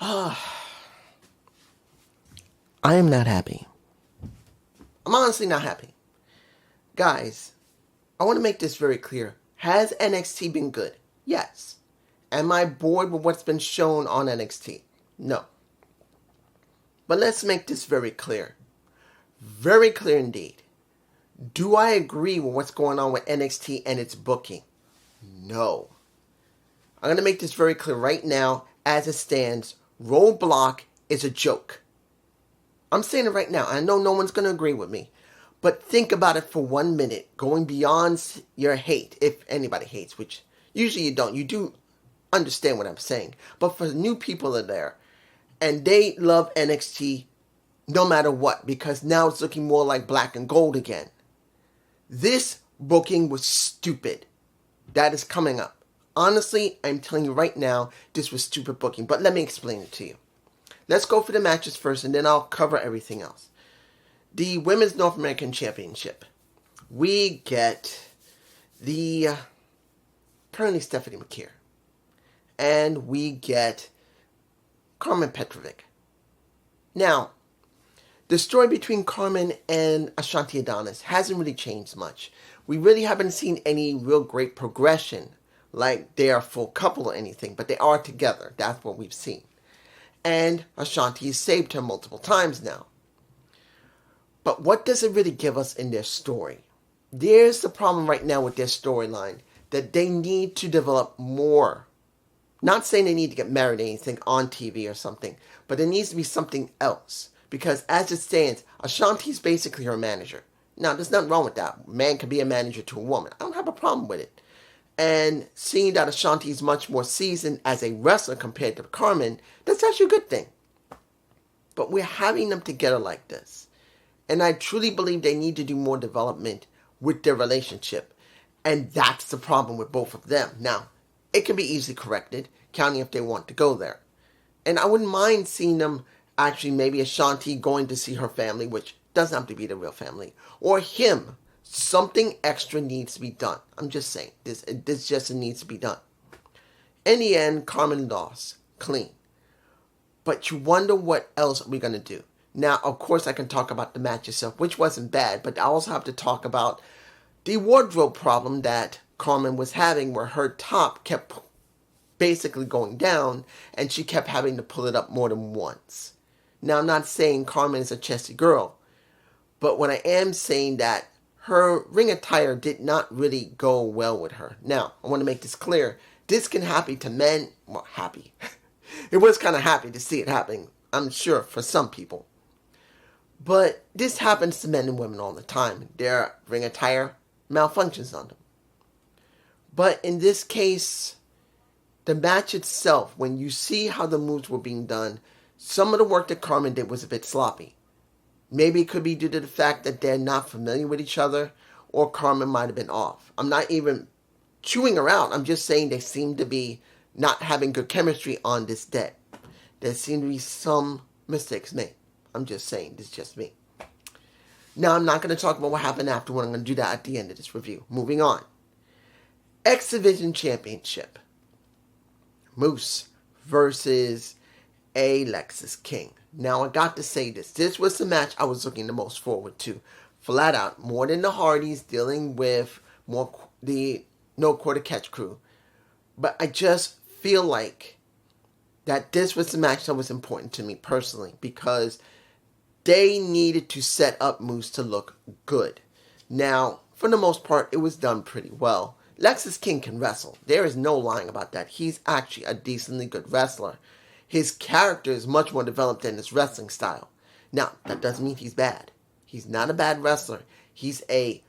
I am not happy. I'm honestly not happy. Guys, I want to make this very clear. Has NXT been good? Yes. Am I bored with what's been shown on NXT? No. But let's make this very clear. Very clear indeed. Do I agree with what's going on with NXT and its booking? No. I'm going to make this very clear right now. As it stands, Roadblock is a joke. I'm saying it right now. I know no one's going to agree with me. But think about it for 1 minute, going beyond your hate, if anybody hates, which usually you don't. You do understand what I'm saying. But for new people that are there, and they love NXT no matter what, because now it's looking more like black and gold again. This booking was stupid. That is coming up. Honestly, I'm telling you right now, this was stupid booking. But let me explain it to you. Let's go for the matches first, and then I'll cover everything else. The Women's North American Championship. We get the currently Stephanie McKeer. And we get Carmen Petrovic. Now, the story between Carmen and Ashanti Adonis hasn't really changed much. We really haven't seen any real great progression, like they are a full couple or anything, but they are together. That's what we've seen. And Ashanti has saved her multiple times now. But what does it really give us in their story? There's the problem right now with their storyline, that they need to develop more. Not saying they need to get married or anything on TV or something, but there needs to be something else. Because as it stands, Ashanti's basically her manager. Now, there's nothing wrong with that. Man can be a manager to a woman. I don't have a problem with it. And seeing that Ashanti is much more seasoned as a wrestler compared to Carmen, that's actually a good thing. But we're having them together like this. And I truly believe they need to do more development with their relationship. And that's the problem with both of them. Now, it can be easily corrected, counting if they want to go there. And I wouldn't mind seeing them, actually maybe Ashanti going to see her family, which doesn't have to be the real family, or him. Something extra needs to be done. I'm just saying, this just needs to be done. In the end, Carmen lost, clean. But you wonder what else we're going to do. Now, of course, I can talk about the match itself, which wasn't bad, but I also have to talk about the wardrobe problem that Carmen was having, where her top kept basically going down, and she kept having to pull it up more than once. Now, I'm not saying Carmen is a chesty girl, but what I am saying that her ring attire did not really go well with her. Now, I want to make this clear. This can happen to men. Well, happy. It was kind of happy to see it happening, I'm sure, for some people. But this happens to men and women all the time. Their ring attire malfunctions on them. But in this case, the match itself, when you see how the moves were being done, some of the work that Carmen did was a bit sloppy. Maybe it could be due to the fact that they're not familiar with each other, or Carmen might have been off. I'm not even chewing her out. I'm just saying they seem to be not having good chemistry on this day. There seem to be some mistakes made. I'm just saying, this is just me. Now, I'm not going to talk about what happened afterward. I'm going to do that at the end of this review. Moving on. X Division Championship. Moose versus Alexis King. Now, I got to say this. This was the match I was looking the most forward to. Flat out. More than the Hardys dealing with more the No Quarter Catch crew. But I just feel like that this was the match that was important to me personally, because they needed to set up Moose to look good. Now, for the most part, it was done pretty well. Alexis King can wrestle. There is no lying about that. He's actually a decently good wrestler. His character is much more developed than his wrestling style. Now, that doesn't mean he's bad. He's not a bad wrestler. He's a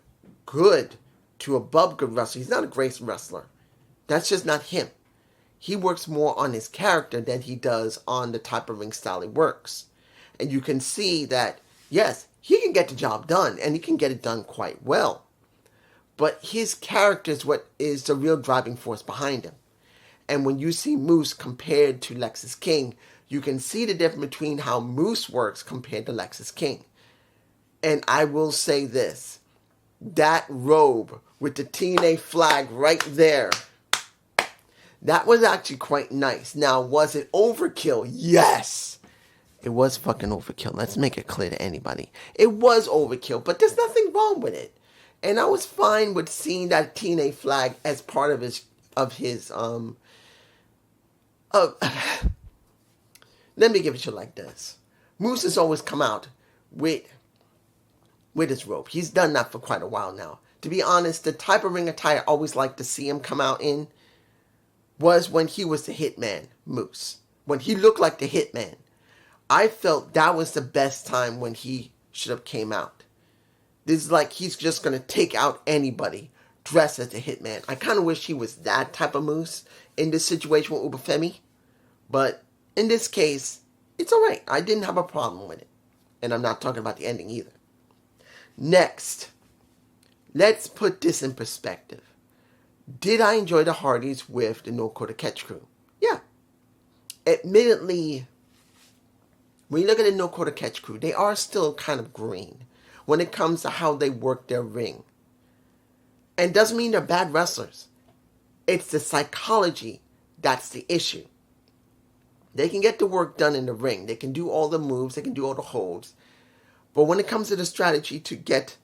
good to above good wrestler. He's not a great wrestler. That's just not him. He works more on his character than he does on the type of ring style he works. And you can see that, yes, he can get the job done, and he can get it done quite well. But his character is what is the real driving force behind him. And when you see Moose compared to Alexis King, you can see the difference between how Moose works compared to Alexis King. And I will say this. That robe with the TNA flag right there, That was actually quite nice. Now, was it overkill? Yes. It was fucking overkill. Let's make it clear to anybody. It was overkill, but there's nothing wrong with it. And I was fine with seeing that TNA flag as part of his uh, let me give it to you like this. Moose has always come out with his rope. He's done that for quite a while now. To be honest, the type of ring attire I always liked to see him come out in was when he was the Hitman, Moose. When he looked like the Hitman. I felt that was the best time when he should have came out. This is like he's just going to take out anybody dressed as the Hitman. I kind of wish he was that type of Moose in this situation with Ubafemi. But in this case, it's alright. I didn't have a problem with it. And I'm not talking about the ending either. Next, let's put this in perspective. Did I enjoy the Hardys with the No Quarter Catch crew? Yeah. Admittedly, when you look at the No Quarter Catch crew, they are still kind of green when it comes to how they work their ring. And doesn't mean they're bad wrestlers. It's the psychology that's the issue. They can get the work done in the ring. They can do all the moves. They can do all the holds. But when it comes to the strategy to get...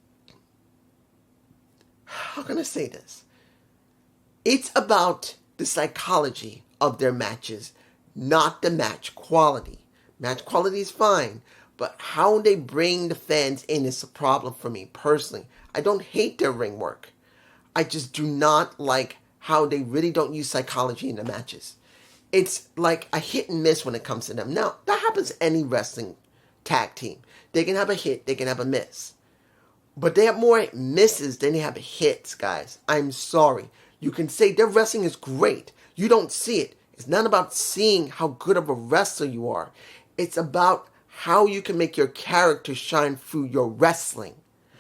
How can I say this? It's about the psychology of their matches, not the match quality. Match quality is fine, but how they bring the fans in is a problem for me personally. I don't hate their ring work. I just do not like how they really don't use psychology in the matches. It's like a hit and miss when it comes to them. Now, that happens to any wrestling tag team. They can have a hit, they can have a miss. But they have more misses than they have hits, guys. I'm sorry. You can say their wrestling is great. You don't see it. It's not about seeing how good of a wrestler you are. It's about how you can make your character shine through your wrestling.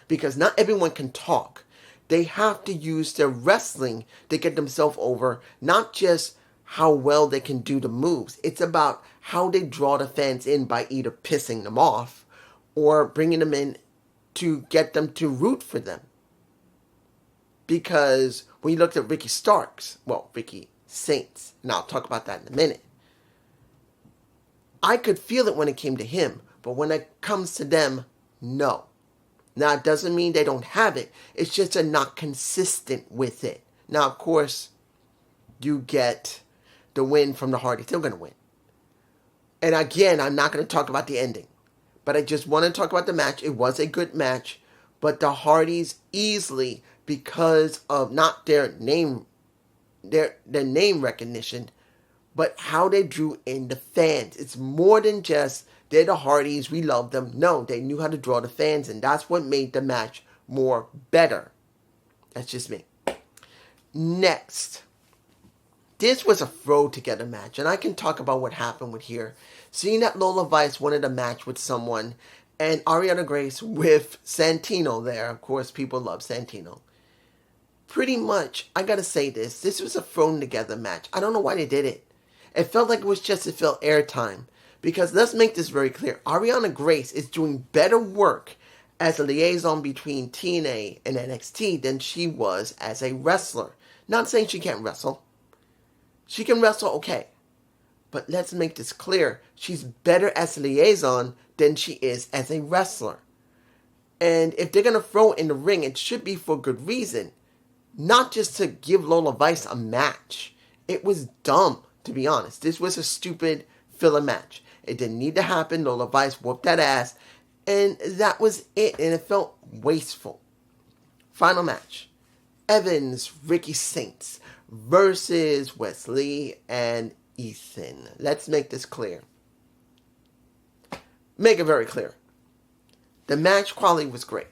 Because not everyone can talk. They have to use their wrestling to get themselves over, not just how well they can do the moves. It's about how they draw the fans in by either pissing them off or bringing them in to get them to root for them. Because when you looked at Ricky Saints, and I'll talk about that in a minute, I could feel it when it came to him, but when it comes to them, no. Now, it doesn't mean they don't have it. It's just they're not consistent with it. Now, of course, you get the win from the Hardys. They're going to win. And again, I'm not going to talk about the ending. But I just want to talk about the match. It was a good match. But the Hardys easily, because of not their name recognition, but how they drew in the fans. It's more than just, they're the Hardys, we love them. No, they knew how to draw the fans, and that's what made the match more better. That's just me. Next. This was a throw together match, and I can talk about what happened with here. Seeing that Lola Vice wanted a match with someone, and Ariana Grace with Santino there. Of course, people love Santino. Pretty much, I gotta say this was a thrown together match. I don't know why they did it. It felt like it was just to fill airtime. Because let's make this very clear. Ariana Grace is doing better work as a liaison between TNA and NXT than she was as a wrestler. Not saying she can't wrestle. She can wrestle okay. But let's make this clear. She's better as a liaison than she is as a wrestler. And if they're going to throw in the ring, it should be for good reason. Not just to give Lola Vice a match. It was dumb, to be honest. This was a stupid filler match. It didn't need to happen. Lola Vice whooped that ass. And that was it. And it felt wasteful. Final match. Evans, Ricky Saints versus Wesley and Ethan. Let's make this clear. Make it very clear. The match quality was great.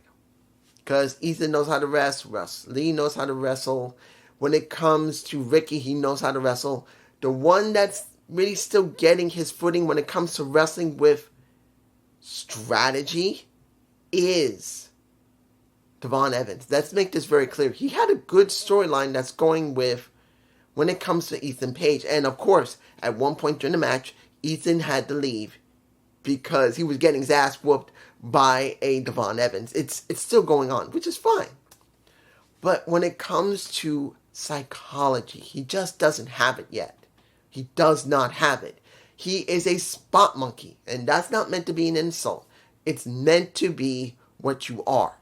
Because Ethan knows how to wrestle. Wesley knows how to wrestle. When it comes to Ricky, he knows how to wrestle. The one that's really still getting his footing when it comes to wrestling with strategy is Devon Evans. Let's make this very clear. He had a good storyline that's going with when it comes to Ethan Page. And of course, at one point during the match, Ethan had to leave because he was getting his ass whooped by a Devon Evans. It's still going on, which is fine. But when it comes to psychology. He just doesn't have it yet. He does not have it. He is a spot monkey, and that's not meant to be an insult. It's meant to be what you are.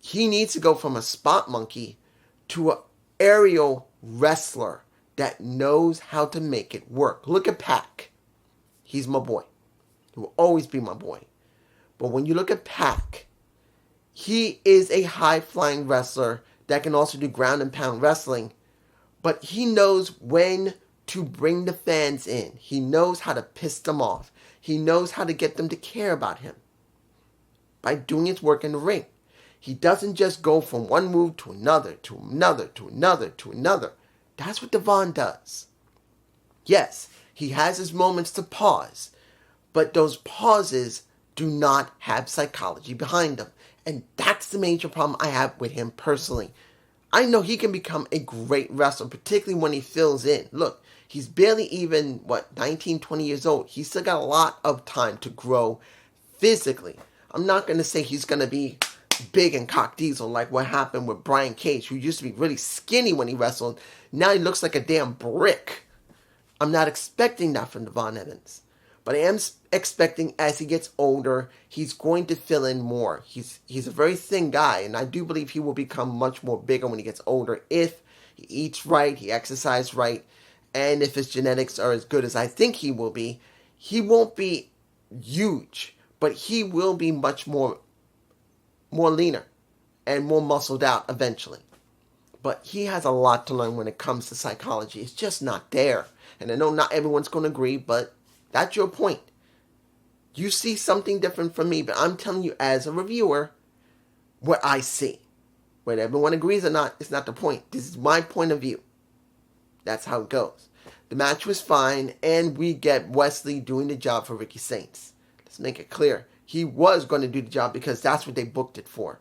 He needs to go from a spot monkey to an aerial wrestler that knows how to make it work. Look at Pac. He's my boy. He will always be my boy. But when you look at Pac, he is a high-flying wrestler that can also do ground and pound wrestling, but he knows when to bring the fans in. He knows how to piss them off. He knows how to get them to care about him by doing his work in the ring. He doesn't just go from one move to another, to another, to another, to another. That's what Devon does. Yes, he has his moments to pause, but those pauses do not have psychology behind them. And that's the major problem I have with him personally. I know he can become a great wrestler, particularly when he fills in. Look, he's barely even, 19, 20 years old. He's still got a lot of time to grow physically. I'm not going to say he's going to be big and cock diesel like what happened with Brian Cage, who used to be really skinny when he wrestled. Now he looks like a damn brick. I'm not expecting that from Devon Evans. But I am expecting as he gets older, he's going to fill in more. He's a very thin guy, and I do believe he will become much more bigger when he gets older if he eats right, he exercises right, and if his genetics are as good as I think he will be. He won't be huge, but he will be much more leaner and more muscled out eventually. But he has a lot to learn when it comes to psychology. It's just not there. And I know not everyone's going to agree, but that's your point. You see something different from me, but I'm telling you as a reviewer what I see. Whether everyone agrees or not, it's not the point. This is my point of view. That's how it goes. The match was fine, and we get Wesley doing the job for Ricky Saints. Let's make it clear. He was going to do the job because that's what they booked it for.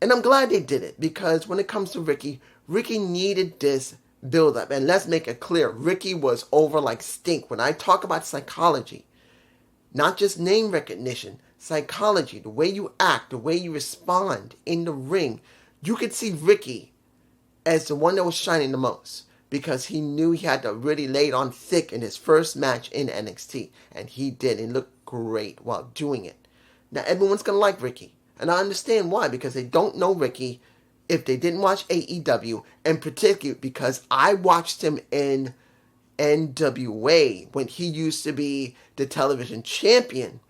And I'm glad they did it, because when it comes to Ricky needed this build-up. And let's make it clear, Ricky was over like stink. When I talk about psychology, not just name recognition, psychology, the way you act, the way you respond in the ring, you could see Ricky as the one that was shining the most, because he knew he had to really lay it on thick in his first match in NXT. And he did, and looked great while doing it. Now, everyone's going to like Ricky. And I understand why, because they don't know Ricky if they didn't watch AEW, and particularly because I watched him in NWA when he used to be the television champion.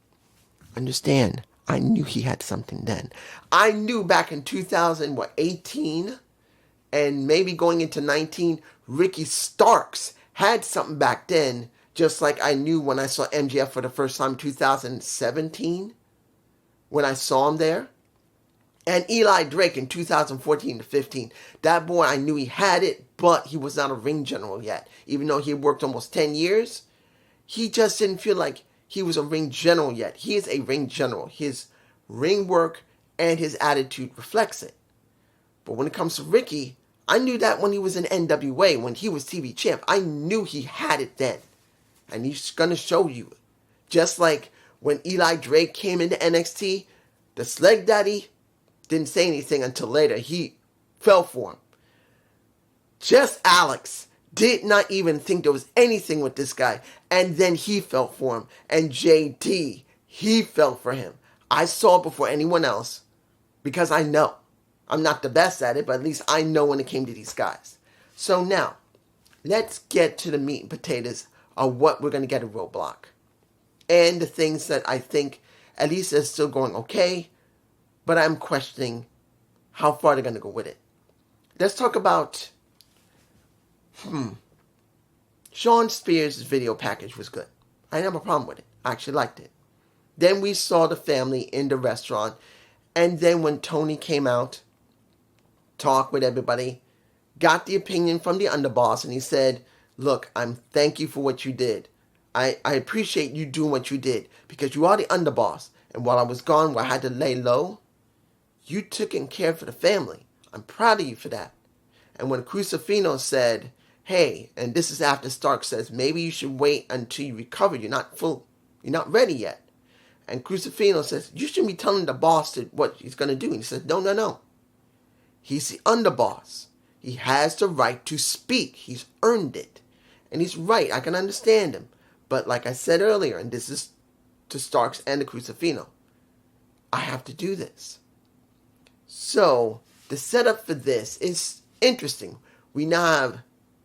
Understand, I knew he had something then. I knew back in 2018 and maybe going into 19, Ricky Starks had something back then, just like I knew when I saw MJF for the first time in 2017, when I saw him there. And Eli Drake in 2014 to 15. That boy, I knew he had it, but he was not a ring general yet. Even though he had worked almost 10 years, he just didn't feel like he was a ring general yet. He is a ring general. His ring work and his attitude reflects it. But when it comes to Ricky, I knew that when he was in NWA, when he was TV champ. I knew he had it then. And he's going to show you. Just like when Eli Drake came into NXT, the Sleg Daddy didn't say anything until later. He fell for him. Just Alex did not even think there was anything with this guy. And then he fell for him. And JD, he fell for him. I saw it before anyone else because I know. I'm not the best at it, but at least I know when it came to these guys. So now, let's get to the meat and potatoes of what we're going to get at Roadblock. And the things that I think at least is still going okay, but I'm questioning how far they're going to go with it. Let's talk about, Sean Spears' video package was good. I didn't have a problem with it. I actually liked it. Then we saw the family in the restaurant. And then when Tony came out, talked with everybody, got the opinion from the underboss, and he said, look, thank you for what you did. I appreciate you doing what you did because you are the underboss. And while I was gone, where I had to lay low, you took in care for the family. I'm proud of you for that. And when Crucifino said, hey, and this is after Stark says, maybe you should wait until you recover. You're not ready yet. And Crucifino says, you shouldn't be telling the boss what he's going to do. And he says, no. He's the underboss. He has the right to speak. He's earned it. And he's right. I can understand him. But like I said earlier, and this is to Starks and the Crucifino, I have to do this. So, the setup for this is interesting. We now have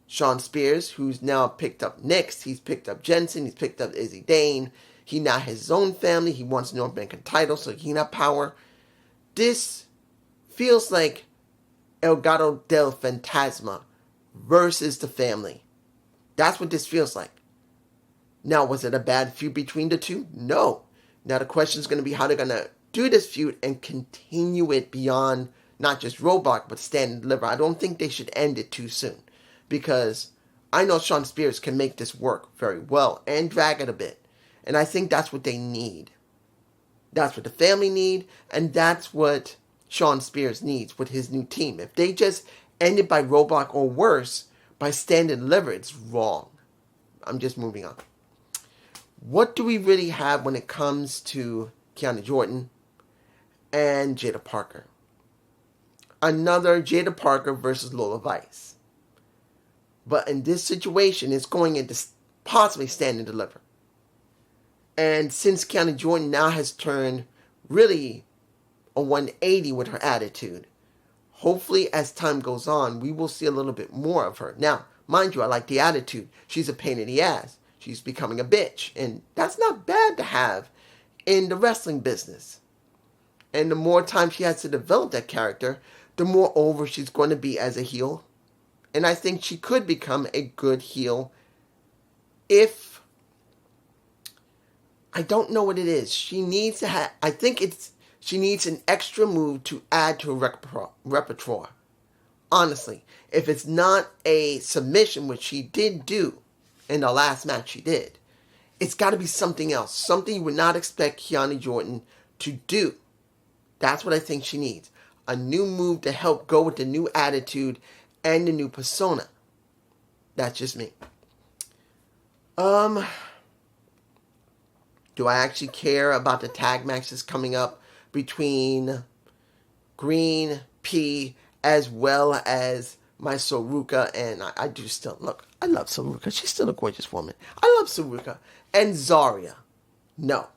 Sean Spears, who's now picked up Nyx. He's picked up Jensen. He's picked up Izzy Dane. He now has his own family. He wants North American title, so he can have power. This feels like El Gato del Fantasma versus the family. That's what this feels like. Now, was it a bad feud between the two? No. Now, the question is going to be how they're going to do this feud and continue it beyond not just Roadblock, but Stand and Deliver. I don't think they should end it too soon, because I know Sean Spears can make this work very well and drag it a bit. And I think that's what they need. That's what the family need, and that's what Sean Spears needs with his new team. If they just end it by Roadblock or worse, by Stand and Deliver, it's wrong. I'm just moving on. What do we really have when it comes to Kiana Jordan and Jada Parker? Another Jada Parker versus Lola Vice. But in this situation, it's going into possibly Stand and Deliver. And since Kiana Jordan now has turned really a 180 with her attitude, hopefully as time goes on, we will see a little bit more of her. Now, mind you, I like the attitude. She's a pain in the ass. She's becoming a bitch. And that's not bad to have in the wrestling business. And the more time she has to develop that character, the more over she's going to be as a heel. And I think she could become a good heel if... I don't know what it is. She needs to have... I think she needs an extra move to add to her repertoire. Honestly. If it's not a submission, which she did do in the last match she did, it's got to be something else. Something you would not expect Kiana Jordan to do. That's what I think she needs. A new move to help go with the new attitude and the new persona. That's just me. Do I actually care about the tag matches coming up between Green, P, as well as my Saruka? And I do still, look, I love Saruka. She's still a gorgeous woman. I love Saruka. And Zarya. No.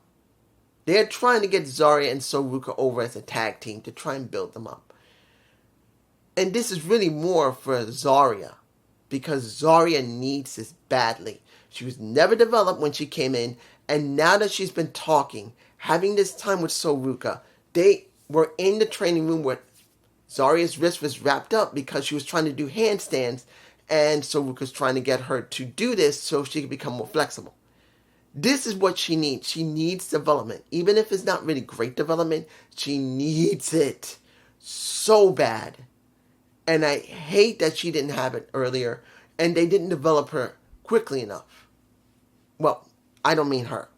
They're trying to get Zarya and Saruka over as a tag team to try and build them up. And this is really more for Zarya, because Zarya needs this badly. She was never developed when she came in, and now that she's been talking, having this time with Saruka, they were in the training room where Zarya's wrist was wrapped up because she was trying to do handstands, and Saruka's trying to get her to do this so she can become more flexible. This is what she needs. She needs development. Even if it's not really great development, she needs it so bad. And I hate that she didn't have it earlier, and they didn't develop her quickly enough. Well, I don't mean her.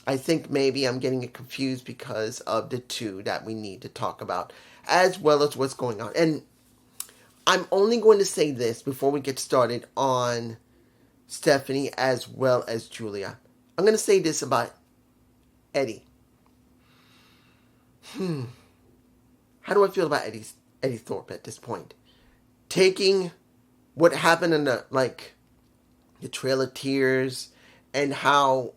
I think maybe I'm getting it confused because of the two that we need to talk about, as well as what's going on. And I'm only going to say this before we get started on Stephanie as well as Julia. I'm going to say this about Eddie. How do I feel about Eddie Thorpe at this point? Taking what happened in the Trail of Tears, and how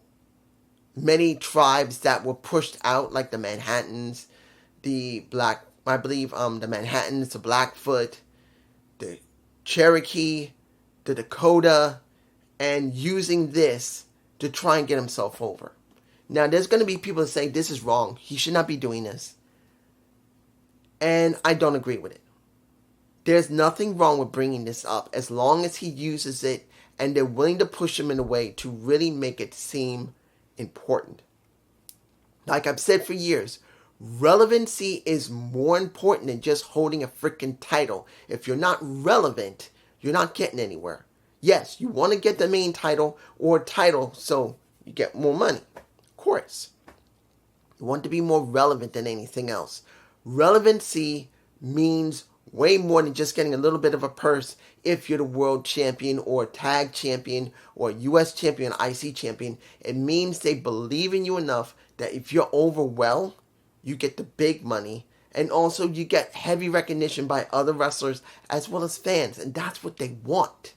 many tribes that were pushed out, like the Manhattans, the Manhattans, the Blackfoot, the Cherokee, the Dakota, and using this to try and get himself over. Now, there's going to be people that say this is wrong. He should not be doing this. And I don't agree with it. There's nothing wrong with bringing this up as long as he uses it and they're willing to push him in a way to really make it seem important. Like I've said for years, relevancy is more important than just holding a freaking title. If you're not relevant, you're not getting anywhere. Yes, you want to get the main title or title so you get more money. Of course. You want to be more relevant than anything else. Relevancy means way more than just getting a little bit of a purse if you're the world champion or tag champion or US champion, IC champion. It means they believe in you enough that if you're over well, you get the big money. And also you get heavy recognition by other wrestlers as well as fans. And that's what they want.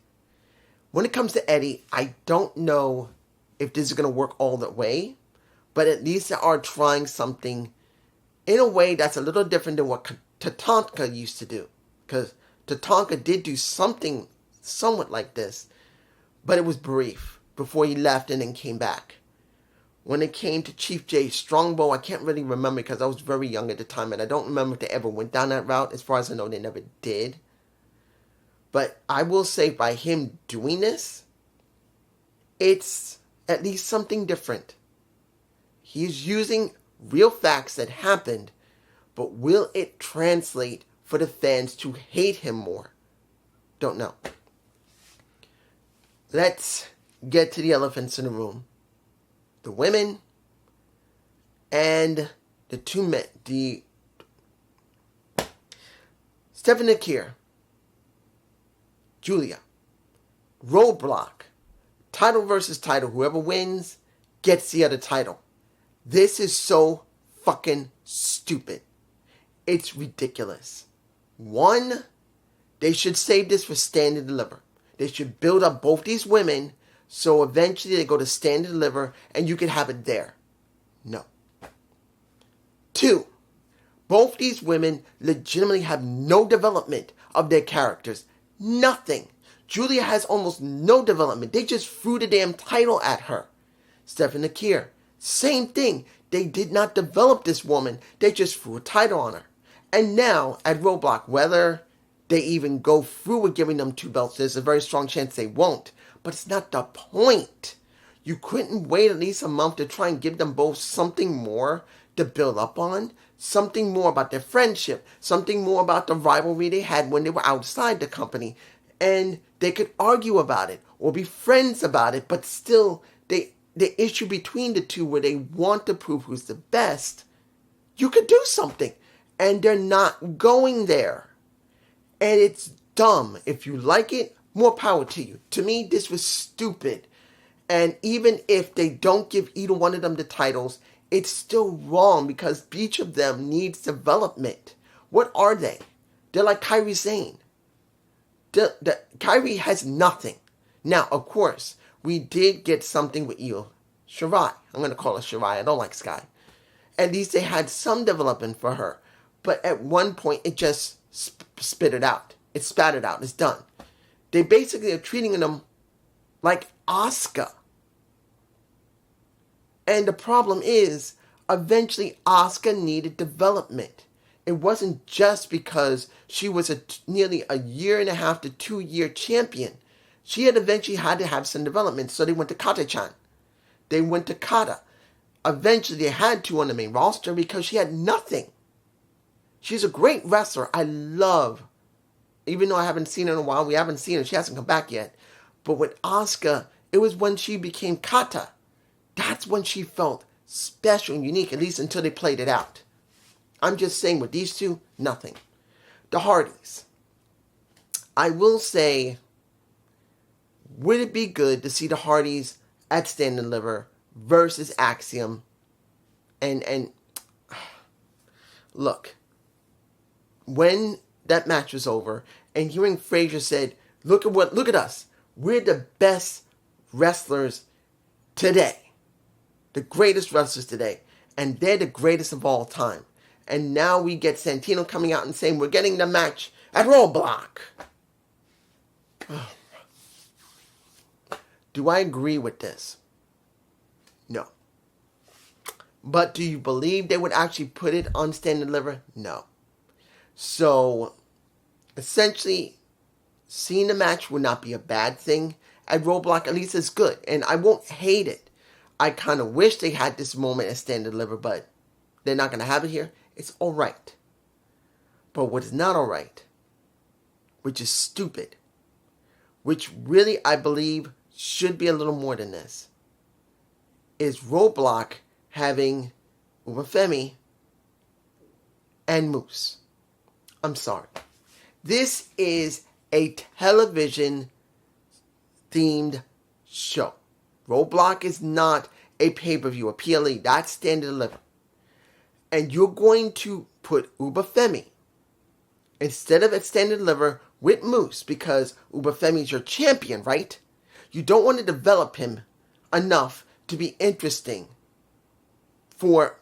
When it comes to Eddie, I don't know if this is going to work all the way. But at least they are trying something in a way that's a little different than what Tatanka used to do. Because Tatanka did do something somewhat like this. But it was brief before he left and then came back. When it came to Chief J Strongbow, I can't really remember because I was very young at the time. And I don't remember if they ever went down that route. As far as I know, they never did. But I will say by him doing this, it's at least something different. He's using real facts that happened, but will it translate for the fans to hate him more? Don't know. Let's get to the elephants in the room. The women and the two men. Stephanie Kier, Julia, Roadblock, title versus title. Whoever wins gets the other title. This is so fucking stupid. It's ridiculous. One, they should save this for Stand and Deliver. They should build up both these women so eventually they go to Stand and Deliver and you can have it there. No. Two, both these women legitimately have no development of their characters. Nothing. Julia has almost no development. They just threw the damn title at her. Stephanie Kier, same thing. They did not develop this woman. They just threw a title on her. And now, at Roadblock, whether they even go through with giving them 2 belts, there's a very strong chance they won't. But it's not the point. You couldn't wait at least a month to try and give them both something more to build up on? Something more about their friendship. Something more about the rivalry they had when they were outside the company. And they could argue about it or be friends about it, but still, the issue between the two where they want to prove who's the best, you could do something. And they're not going there. And it's dumb. If you like it, more power to you. To me, this was stupid. And even if they don't give either one of them the titles, it's still wrong because each of them needs development. What are they? They're like Kairi Sane. Kairi has nothing. Now, of course, we did get something with Io Shirai. I'm going to call her Shirai. I don't like Sky. At least they had some development for her. But at one point, it just spit it out. It spat it out. It's done. They basically are treating them like Asuka. And the problem is, eventually Asuka needed development. It wasn't just because she was nearly a 1.5 to 2 year champion. She had eventually had to have some development, so they went to Kata-chan. They went to Kata. Eventually they had to on the main roster because she had nothing. She's a great wrestler. I love, even though I haven't seen her in a while, we haven't seen her, she hasn't come back yet. But with Asuka, it was when she became Kata. That's when she felt special and unique, at least until they played it out. I'm just saying with these two, nothing. The Hardys. I will say, would it be good to see the Hardys at Stand and Deliver versus Axiom? And look, when that match was over, and hearing Frazier said, look at us. We're the best wrestlers today. The greatest wrestlers today. And they're the greatest of all time. And now we get Santino coming out and saying, we're getting the match at Roadblock. Do I agree with this? No. But do you believe they would actually put it on Stand and Deliver? No. So, essentially, seeing the match would not be a bad thing. At Roadblock, at least it's good. And I won't hate it. I kind of wish they had this moment at Stand and Deliver, but they're not going to have it here. It's alright. But what is not alright, which is stupid, which really, I believe, should be a little more than this, is Roadblock having Ubafemi and Moose. I'm sorry. This is a television-themed show. Roadblock is not a pay-per-view, a PLE. That's Stand and Deliver. And you're going to put Uba Femi instead of at Stand and Deliver with Moose, because Uba Femi is your champion, right? You don't want to develop him enough to be interesting for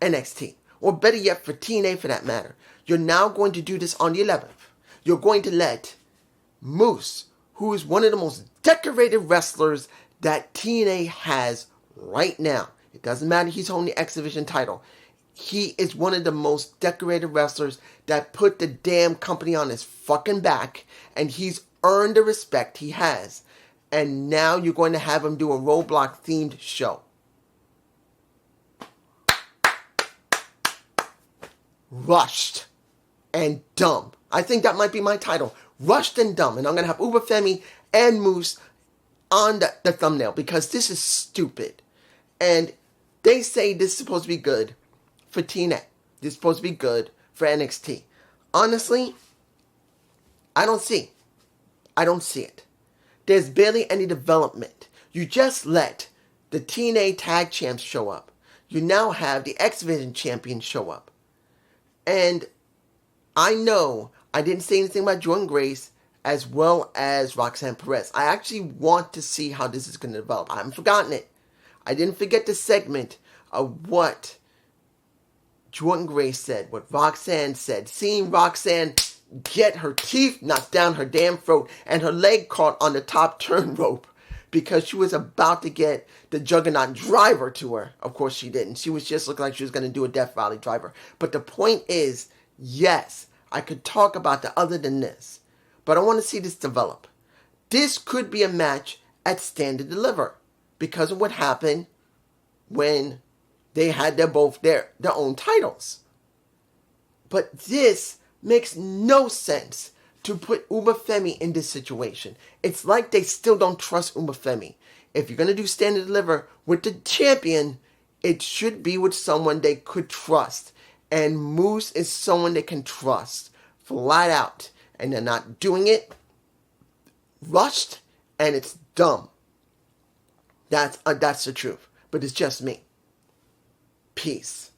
NXT, or better yet, for TNA for that matter. You're now going to do this on the 11th. You're going to let Moose, who is one of the most decorated wrestlers that TNA has right now. It doesn't matter he's holding the X Division title. He is one of the most decorated wrestlers that put the damn company on his fucking back, and he's earned the respect he has. And now you're going to have him do a Roadblock themed show. Rushed and dumb. I think that might be my title. Rushed and dumb. And I'm going to have Uba Femi and Moose on the thumbnail, because this is stupid. And they say this is supposed to be good for TNA. This is supposed to be good for NXT. Honestly, I don't see it. There's barely any development. You just let the TNA Tag Champs show up. You now have the X Division Champions show up. And I know I didn't say anything about Jordynne Grace as well as Roxanne Perez. I actually want to see how this is going to develop. I haven't forgotten it. I didn't forget the segment of what Jordynne Grace said, what Roxanne said. Seeing Roxanne get her teeth knocked down her damn throat and her leg caught on the top turn rope because she was about to get the Juggernaut driver to her. Of course she didn't. She was just looking like she was going to do a Death Valley driver. But the point is, yes, I could talk about the other than this, but I want to see this develop. This could be a match at Stand and Deliver because of what happened when they had their own titles. But this makes no sense to put Uba Femi in this situation. It's like they still don't trust Uba Femi. If you're going to do Stand and Deliver with the champion, it should be with someone they could trust. And Moose is someone they can trust. Flat out. And they're not doing it. Rushed. And it's dumb. That's the truth. But it's just me. Peace.